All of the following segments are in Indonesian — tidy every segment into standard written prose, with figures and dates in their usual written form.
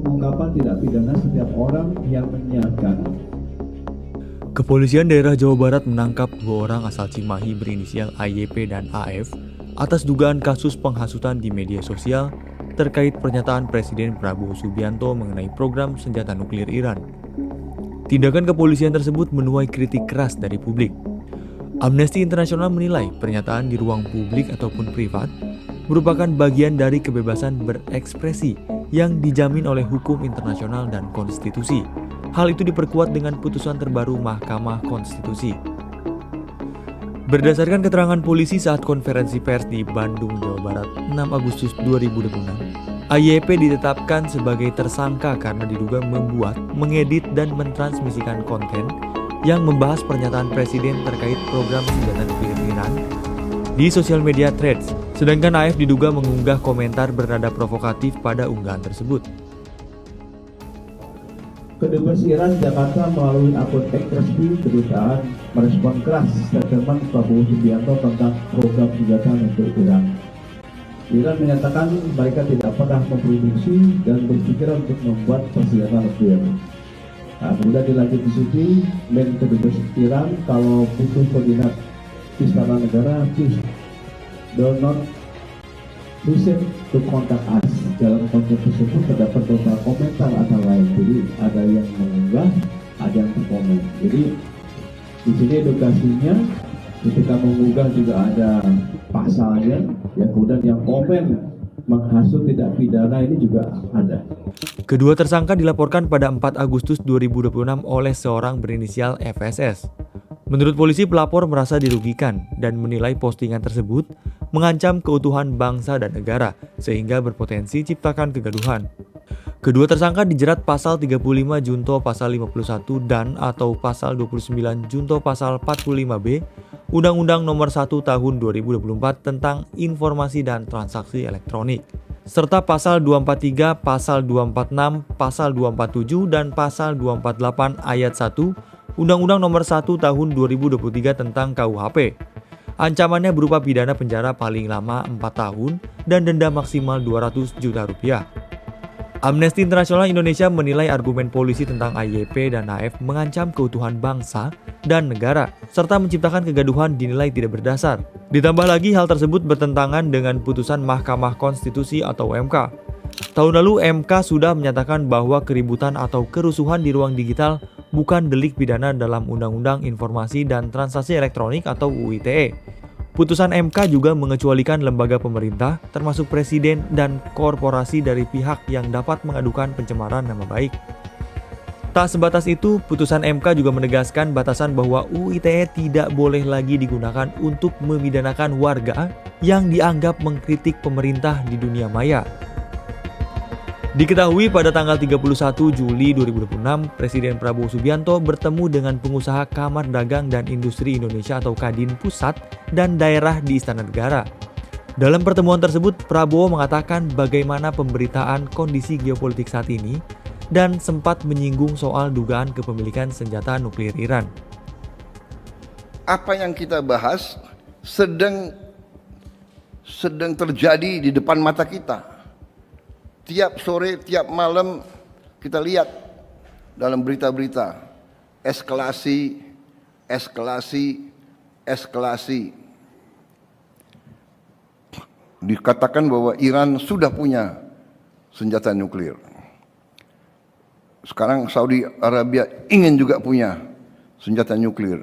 pengungkapan tindak pidana setiap orang yang menyiarkan. Kepolisian daerah Jawa Barat menangkap 2 orang asal Cimahi berinisial AYP dan AF atas dugaan kasus penghasutan di media sosial terkait pernyataan Presiden Prabowo Subianto mengenai program senjata nuklir Iran. Tindakan kepolisian tersebut menuai kritik keras dari publik. Amnesty International menilai pernyataan di ruang publik ataupun privat merupakan bagian dari kebebasan berekspresi yang dijamin oleh hukum internasional dan konstitusi. Hal itu diperkuat dengan putusan terbaru Mahkamah Konstitusi. Berdasarkan keterangan polisi saat konferensi pers di Bandung, Jawa Barat, 6 Agustus 2026, AYP ditetapkan sebagai tersangka karena diduga membuat, mengedit, dan mentransmisikan konten yang membahas pernyataan Presiden terkait program senjata nuklir Iran di sosial media Threads, sedangkan AF diduga mengunggah komentar bernada provokatif pada unggahan tersebut. Kedubes Iran Jakarta melalui akun X resmi kedutaan merespon keras statement Prabowo Subianto tentang program senjata nuklir Iran. Iran menyatakan mereka tidak pernah memproduksi dan berpikiran untuk membuat senjata nuklir. Nah, kemudian dilanjut di sini, Kedubes Iran kalau butuh koordinat Istana Negara, please do not hesitate to contact us. Dalam konten tersebut terdapat beberapa komentar antara lain. Jadi ada yang mengunggah, ada yang berkomen. Jadi di sini edukasinya ketika mengunggah juga ada pasalnya. Ya, kemudian yang komen menghasut tindak pidana ini juga ada. Kedua tersangka dilaporkan pada 4 Agustus 2026 oleh seorang berinisial FSS. Menurut polisi, pelapor merasa dirugikan dan menilai postingan tersebut mengancam keutuhan bangsa dan negara sehingga berpotensi ciptakan kegaduhan. Kedua tersangka dijerat pasal 35 Junto pasal 51 dan atau pasal 29 Junto pasal 45B Undang-Undang Nomor 1 Tahun 2024 tentang Informasi dan Transaksi Elektronik, serta pasal 243, pasal 246, pasal 247 dan pasal 248 ayat 1 Undang-Undang Nomor 1 Tahun 2023 tentang KUHP. Ancamannya berupa pidana penjara paling lama 4 tahun dan denda maksimal 200 juta rupiah. Amnesty International Indonesia menilai argumen polisi tentang AYP dan AF mengancam keutuhan bangsa dan negara, serta menciptakan kegaduhan dinilai tidak berdasar. Ditambah lagi hal tersebut bertentangan dengan putusan Mahkamah Konstitusi atau MK. Tahun lalu MK sudah menyatakan bahwa keributan atau kerusuhan di ruang digital bukan delik pidana dalam Undang-Undang Informasi dan Transaksi Elektronik atau UITE. Putusan MK juga mengecualikan lembaga pemerintah termasuk presiden dan korporasi dari pihak yang dapat mengadukan pencemaran nama baik. Tak sebatas itu, putusan MK juga menegaskan batasan bahwa UITE tidak boleh lagi digunakan untuk memidanakan warga yang dianggap mengkritik pemerintah di dunia maya. Diketahui pada tanggal 31 Juli 2026, Presiden Prabowo Subianto bertemu dengan pengusaha Kamar Dagang dan Industri Indonesia atau Kadin Pusat dan daerah di Istana Negara. Dalam pertemuan tersebut, Prabowo mengatakan bagaimana pemberitaan kondisi geopolitik saat ini dan sempat menyinggung soal dugaan kepemilikan senjata nuklir Iran. Apa yang kita bahas sedang terjadi di depan mata kita. Tiap sore, tiap malam kita lihat dalam berita-berita eskalasi. Dikatakan bahwa Iran sudah punya senjata nuklir. Sekarang Saudi Arabia ingin juga punya senjata nuklir.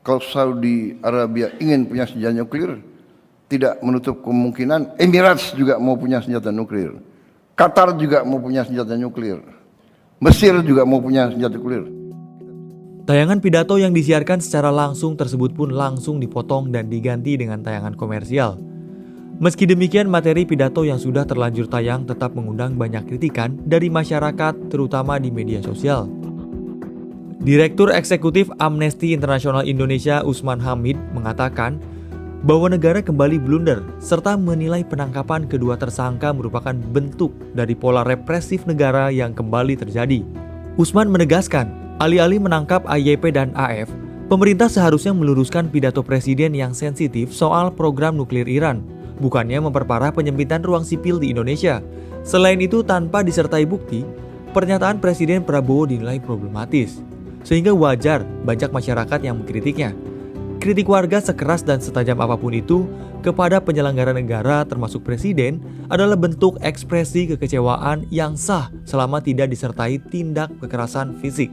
Kalau Saudi Arabia ingin punya senjata nuklir, tidak menutup kemungkinan Emirates juga mau punya senjata nuklir. Qatar juga mau punya senjata nuklir. Mesir juga mau punya senjata nuklir. Tayangan pidato yang disiarkan secara langsung tersebut pun langsung dipotong dan diganti dengan tayangan komersial. Meski demikian, materi pidato yang sudah terlanjur tayang tetap mengundang banyak kritikan dari masyarakat, terutama di media sosial. Direktur Eksekutif Amnesty International Indonesia Usman Hamid mengatakan bahwa negara kembali blunder serta menilai penangkapan kedua tersangka merupakan bentuk dari pola represif negara yang kembali terjadi. Usman menegaskan, alih-alih menangkap AYP dan AF, pemerintah seharusnya meluruskan pidato presiden yang sensitif soal program nuklir Iran, bukannya memperparah penyempitan ruang sipil di Indonesia. Selain itu, tanpa disertai bukti, pernyataan Presiden Prabowo dinilai problematis, sehingga wajar banyak masyarakat yang mengkritiknya. Kritik warga sekeras dan setajam apapun itu kepada penyelenggara negara termasuk Presiden adalah bentuk ekspresi kekecewaan yang sah selama tidak disertai tindak kekerasan fisik.